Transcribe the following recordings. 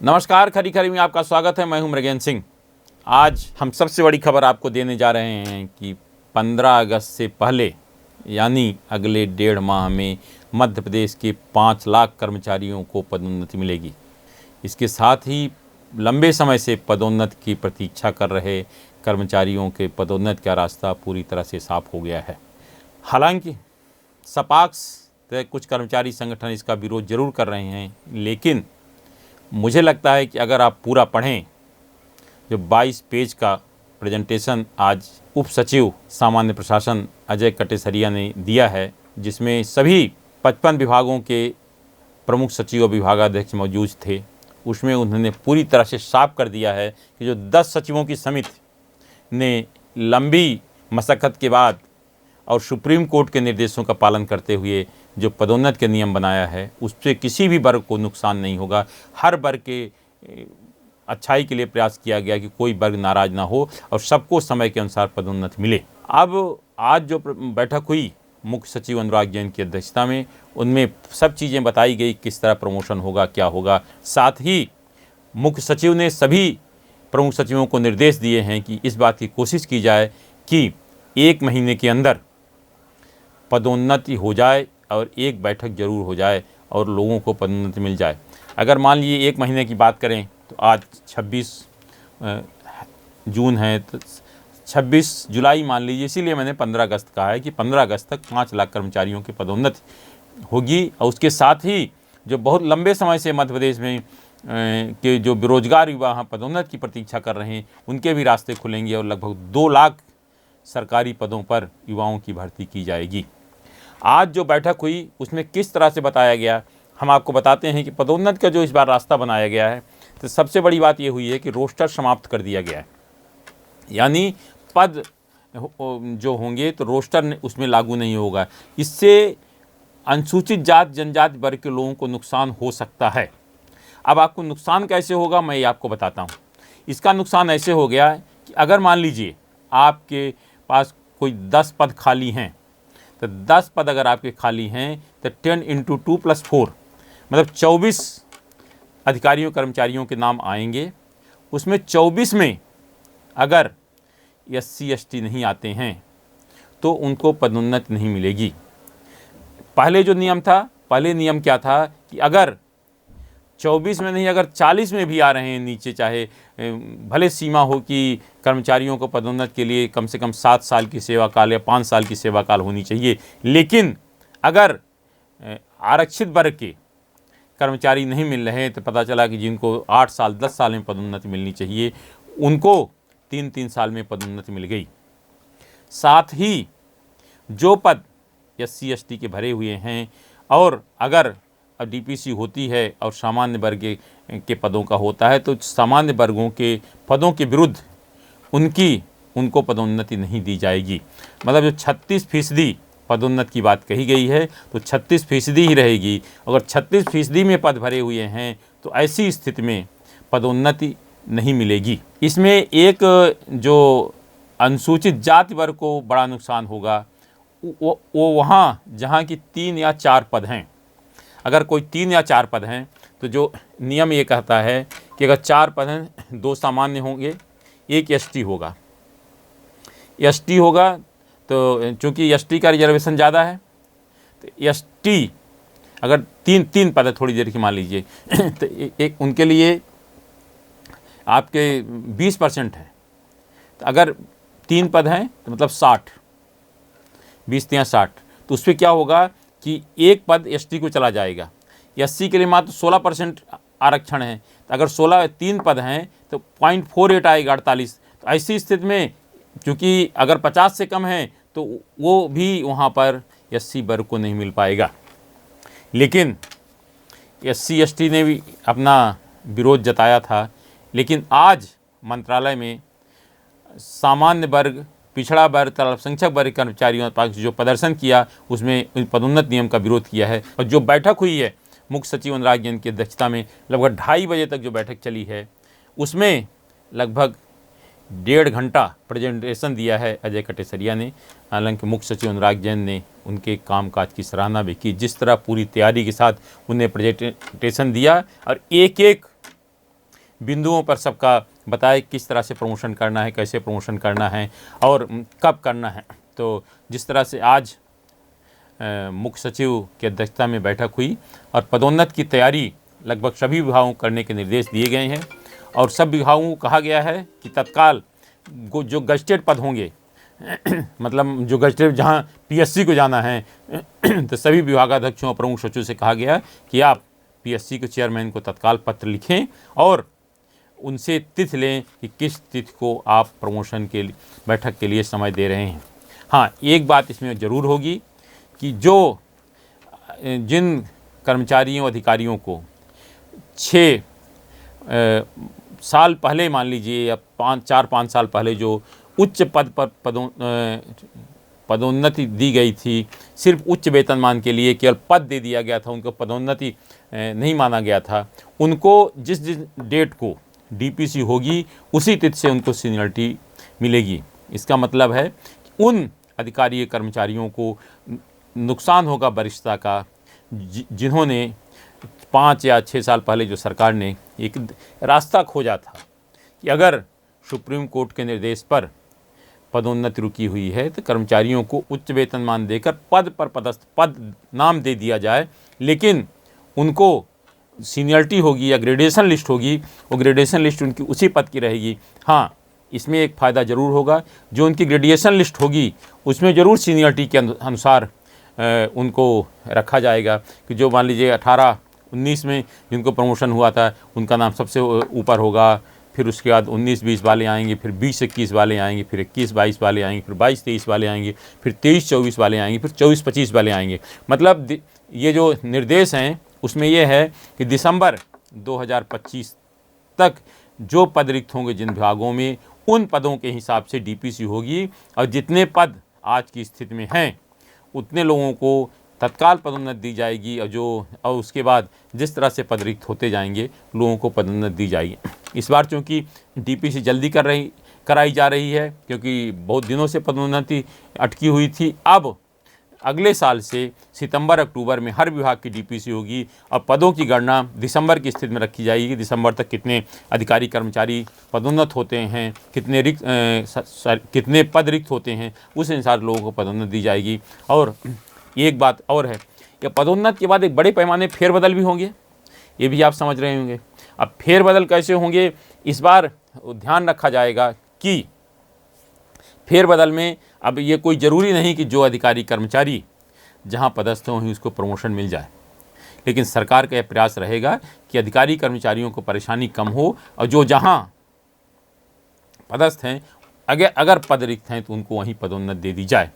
नमस्कार, खरी खरी में आपका स्वागत है। मैं हूं मृगेंद्र सिंह। आज हम सबसे बड़ी खबर आपको देने जा रहे हैं कि 15 अगस्त से पहले यानी अगले 1.5 माह में मध्य प्रदेश के 5 लाख कर्मचारियों को पदोन्नति मिलेगी। इसके साथ ही लंबे समय से पदोन्नति की प्रतीक्षा कर रहे कर्मचारियों के पदोन्नति का रास्ता पूरी तरह से साफ हो गया है। हालांकि सपाक्स कुछ कर्मचारी संगठन इसका विरोध जरूर कर रहे हैं, लेकिन मुझे लगता है कि अगर आप पूरा पढ़ें, जो 22 पेज का प्रेजेंटेशन आज उप सचिव सामान्य प्रशासन अजय कटेसरिया ने दिया है, जिसमें सभी 55 विभागों के प्रमुख सचिव और विभागाध्यक्ष मौजूद थे, उसमें उन्होंने पूरी तरह से साफ कर दिया है कि जो 10 सचिवों की समिति ने लंबी मशक्क़त के बाद और सुप्रीम कोर्ट के निर्देशों का पालन करते हुए जो पदोन्नति के नियम बनाया है, उससे किसी भी वर्ग को नुकसान नहीं होगा। हर वर्ग के अच्छाई के लिए प्रयास किया गया कि कोई वर्ग नाराज़ ना हो और सबको समय के अनुसार पदोन्नति मिले। अब आज जो बैठक हुई मुख्य सचिव अनुराग जैन की अध्यक्षता में, उनमें सब चीज़ें बताई गई, किस तरह प्रमोशन होगा, क्या होगा। साथ ही मुख्य सचिव ने सभी प्रमुख सचिवों को निर्देश दिए हैं कि इस बात की कोशिश की जाए कि 1 महीने के अंदर पदोन्नति हो जाए और एक बैठक जरूर हो जाए और लोगों को पदोन्नति मिल जाए। अगर मान लीजिए 1 महीने की बात करें तो आज 26 जून है, तो 26 जुलाई मान लीजिए, इसीलिए मैंने 15 अगस्त कहा है कि 15 अगस्त तक 5 लाख कर्मचारियों की पदोन्नति होगी। और उसके साथ ही जो बहुत लंबे समय से मध्य प्रदेश में के जो बेरोजगार युवा पदोन्नति की प्रतीक्षा कर रहे हैं, उनके भी रास्ते खुलेंगे और लगभग 2 लाख सरकारी पदों पर युवाओं की भर्ती की जाएगी। आज जो बैठक हुई उसमें किस तरह से बताया गया, हम आपको बताते हैं कि पदोन्नति का जो इस बार रास्ता बनाया गया है, तो सबसे बड़ी बात ये हुई है कि रोस्टर समाप्त कर दिया गया है। यानी पद जो होंगे तो रोस्टर उसमें लागू नहीं होगा। इससे अनुसूचित जाति जनजाति वर्ग के लोगों को नुकसान हो सकता है। अब आपको नुकसान कैसे होगा, मैं ये आपको बताता हूँ। इसका नुकसान ऐसे हो गया है कि अगर मान लीजिए आपके पास कोई 10 पद खाली हैं, तो 10 पद अगर आपके खाली हैं तो 10 × 2 + 4 मतलब 24 अधिकारियों कर्मचारियों के नाम आएंगे। उसमें 24 में अगर SC ST नहीं आते हैं तो उनको पदोन्नति नहीं मिलेगी। पहले जो नियम था, पहले नियम क्या था कि अगर 24 में नहीं, अगर 40 में भी आ रहे हैं नीचे, चाहे भले सीमा हो कि कर्मचारियों को पदोन्नति के लिए कम से कम 7 साल की सेवा काल या 5 साल की सेवा काल होनी चाहिए, लेकिन अगर आरक्षित वर्ग के कर्मचारी नहीं मिल रहे हैं, तो पता चला कि जिनको 8 साल 10 साल में पदोन्नति मिलनी चाहिए, उनको 3-3 साल में पदोन्नति मिल गई। साथ ही जो पद SC ST के भरे हुए हैं और अगर DPC होती है और सामान्य वर्ग के पदों का होता है, तो सामान्य वर्गों के पदों के विरुद्ध उनको पदोन्नति नहीं दी जाएगी। मतलब जो 36% पदोन्नति की बात कही गई है, तो 36% ही रहेगी। अगर 36% में पद भरे हुए हैं तो ऐसी स्थिति में पदोन्नति नहीं मिलेगी। इसमें एक जो अनुसूचित जाति वर्ग को बड़ा नुकसान होगा, वो वहाँ जहाँ की 3 या 4 पद हैं। अगर कोई 3 या 4 पद हैं तो जो नियम ये कहता है कि अगर 4 पद हैं, 2 सामान्य होंगे, 1 ST होगा। ST होगा तो चूँकि ST का रिजर्वेशन ज़्यादा है, तो ST अगर 3 पद है, थोड़ी देर की मान लीजिए तो एक उनके लिए आपके 20% है। तो अगर 3 पद हैं तो मतलब 60, 20 या 60, तो उस पर क्या होगा कि 1 पद ST को चला जाएगा। SC के लिए मात्र 16% आरक्षण है, तो अगर 3 पद हैं तो 0.48 आएगा, 48। तो ऐसी स्थिति में क्योंकि अगर 50 से कम है तो वो भी वहाँ पर SC वर्ग को नहीं मिल पाएगा। लेकिन SC ST ने भी अपना विरोध जताया था, लेकिन आज मंत्रालय में सामान्य वर्ग, पिछड़ा वर्ग, अल्पसंख्यक वर्ग कर्मचारियों के पास जो प्रदर्शन किया, उसमें पदोन्नति नियम का विरोध किया है। और जो बैठक हुई है मुख्य सचिव अनुराग जैन की अध्यक्षता में, लगभग 2:30 बजे तक जो बैठक चली है, उसमें लगभग 1.5 घंटा प्रेजेंटेशन दिया है अजय कटेसरिया ने। हालांकि मुख्य सचिव अनुराग जैन ने उनके कामकाज की सराहना भी की, जिस तरह पूरी तैयारी के साथ उन्हें प्रेजेंटेशन दिया और एक एक बिंदुओं पर सबका बताए किस तरह से प्रमोशन करना है, कैसे प्रमोशन करना है और कब करना है। तो जिस तरह से आज मुख्य सचिव की अध्यक्षता में बैठक हुई और पदोन्नत की तैयारी लगभग सभी विभागों को करने के निर्देश दिए गए हैं और सब विभागों को कहा गया है कि तत्काल जो गजटेड पद होंगे मतलब जो गजटेड जहां पीएससी को जाना है तो सभी विभागाध्यक्षों और प्रमुख सचिव से कहा गया कि आप पीएससी के चेयरमैन को तत्काल पत्र लिखें और उनसे तिथि लें कि किस तिथि को आप प्रमोशन के बैठक के लिए समय दे रहे हैं। हाँ, एक बात इसमें ज़रूर होगी कि जिन कर्मचारियों अधिकारियों को 6 साल पहले मान लीजिए या 4-5 साल पहले जो उच्च पद पर पदोन्नति दी गई थी, सिर्फ उच्च वेतनमान के लिए केवल पद दे दिया गया था, उनको पदोन्नति नहीं माना गया था, उनको जिस डेट को डीपीसी होगी उसी तिथि से उनको सीनियरिटी मिलेगी। इसका मतलब है कि उन अधिकारी कर्मचारियों को नुकसान होगा वरिष्ठता का जिन्होंने 5 या 6 साल पहले जो सरकार ने एक रास्ता खोजा था कि अगर सुप्रीम कोर्ट के निर्देश पर पदोन्नति रुकी हुई है तो कर्मचारियों को उच्च वेतनमान देकर पद नाम दे दिया जाए, लेकिन उनको सीनियरिटी होगी या ग्रेडेशन लिस्ट होगी, वो ग्रेडेशन लिस्ट उनकी उसी पद की रहेगी। हाँ, इसमें एक फ़ायदा ज़रूर होगा, जो उनकी ग्रेजुएशन लिस्ट होगी उसमें ज़रूर सीनियरिटी के अनुसार उनको रखा जाएगा कि जो मान लीजिए 18-19 में जिनको प्रमोशन हुआ था उनका नाम सबसे ऊपर होगा, फिर उसके बाद 19-20 वाले आएंगे, फिर 20-21 वाले आएंगे, फिर 21-22 वाले आएंगे, फिर 22-23 वाले आएंगे, फिर 23-24 वाले आएंगे, फिर 24-25 वाले आएंगे। मतलब ये जो निर्देश हैं उसमें यह है कि दिसंबर 2025 तक जो पद रिक्त होंगे जिन विभागों में, उन पदों के हिसाब से डीपीसी होगी और जितने पद आज की स्थिति में हैं उतने लोगों को तत्काल पदोन्नति दी जाएगी और उसके बाद जिस तरह से पद रिक्त होते जाएंगे लोगों को पदोन्नति दी जाएगी। इस बार चूँकि डीपीसी जल्दी कराई जा रही है क्योंकि बहुत दिनों से पदोन्नति अटकी हुई थी। अब अगले साल से सितंबर-अक्टूबर में हर विभाग की डीपीसी होगी और पदों की गणना दिसंबर की स्थिति में रखी जाएगी। दिसंबर तक कितने अधिकारी कर्मचारी पदोन्नत होते हैं, कितने पद रिक्त होते हैं, उस अनुसार लोगों को पदोन्नति दी जाएगी। और एक बात और है कि पदोन्नति के बाद एक बड़े पैमाने फेरबदल भी होंगे, ये भी आप समझ रहे होंगे। अब फेरबदल कैसे होंगे, इस बार ध्यान रखा जाएगा कि फेरबदल में अब ये कोई ज़रूरी नहीं कि जो अधिकारी कर्मचारी जहां पदस्थ हों उसको प्रमोशन मिल जाए, लेकिन सरकार का यह प्रयास रहेगा कि अधिकारी कर्मचारियों को परेशानी कम हो और जो जहां पदस्थ हैं अगर पद रिक्त हैं तो उनको वहीं पदोन्नति दे दी जाए।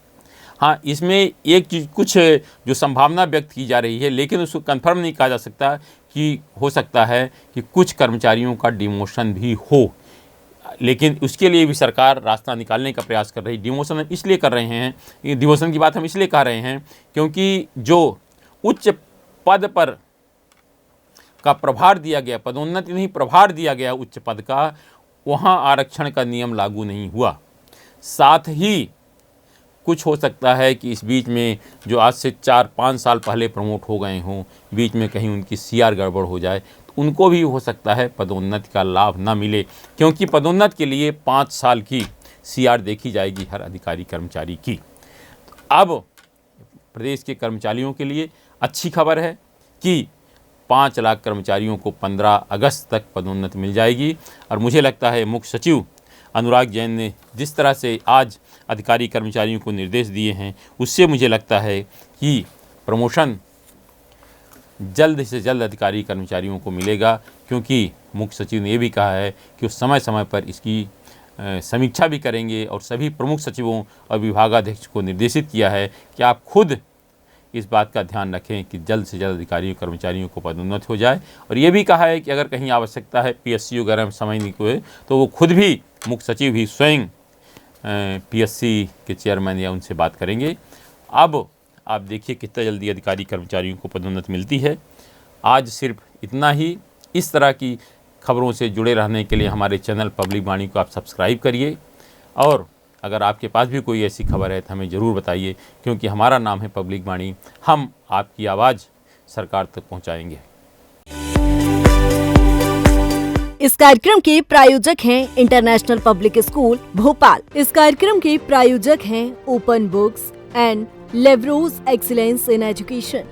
हाँ, इसमें एक चीज़ कुछ जो संभावना व्यक्त की जा रही है, लेकिन उसको कंफर्म नहीं कहा जा सकता कि हो सकता है कि कुछ कर्मचारियों का डिमोशन भी हो, लेकिन उसके लिए भी सरकार रास्ता निकालने का प्रयास कर रही है। डिमोशन इसलिए कर रहे हैं, डिमोशन की बात हम इसलिए कह रहे हैं क्योंकि जो उच्च पद पर का प्रभार दिया गया, पदोन्नति नहीं प्रभार दिया गया उच्च पद का, वहाँ आरक्षण का नियम लागू नहीं हुआ। साथ ही कुछ हो सकता है कि इस बीच में जो आज से 4-5 साल पहले प्रमोट हो गए हों, बीच में कहीं उनकी सीआर गड़बड़ हो जाए तो उनको भी हो सकता है पदोन्नति का लाभ ना मिले, क्योंकि पदोन्नति के लिए 5 साल की सीआर देखी जाएगी हर अधिकारी कर्मचारी की। तो अब प्रदेश के कर्मचारियों के लिए अच्छी खबर है कि 5 लाख कर्मचारियों को 15 अगस्त तक पदोन्नति मिल जाएगी। और मुझे लगता है मुख्य सचिव अनुराग जैन ने जिस तरह से आज अधिकारी कर्मचारियों को निर्देश दिए हैं, उससे मुझे लगता है कि प्रमोशन जल्द से जल्द अधिकारी कर्मचारियों को मिलेगा, क्योंकि मुख्य सचिव ने ये भी कहा है कि उस समय समय पर इसकी समीक्षा भी करेंगे और सभी प्रमुख सचिवों और विभागाध्यक्ष को निर्देशित किया है कि आप खुद इस बात का ध्यान रखें कि जल्द से जल्द अधिकारियों कर्मचारियों को पदोन्नति हो जाए। और ये भी कहा है कि अगर कहीं आवश्यकता है पीएससी वगैरह में समय नहीं हुए तो वो खुद भी मुख्य सचिव ही स्वयं पीएससी के चेयरमैन या उनसे बात करेंगे। अब आप देखिए कितना जल्दी अधिकारी कर्मचारियों को पदोन्नति मिलती है। आज सिर्फ इतना ही। इस तरह की खबरों से जुड़े रहने के लिए हमारे चैनल पब्लिक वाणी को आप सब्सक्राइब करिए, और अगर आपके पास भी कोई ऐसी खबर है तो हमें ज़रूर बताइए, क्योंकि हमारा नाम है पब्लिक वाणी। हम आपकी आवाज़ सरकार तक पहुंचाएंगे। इस कार्यक्रम के प्रायोजक हैं इंटरनेशनल पब्लिक स्कूल भोपाल। इस कार्यक्रम के प्रायोजक हैं ओपन बुक्स एंड लेवरोज एक्सीलेंस इन एजुकेशन।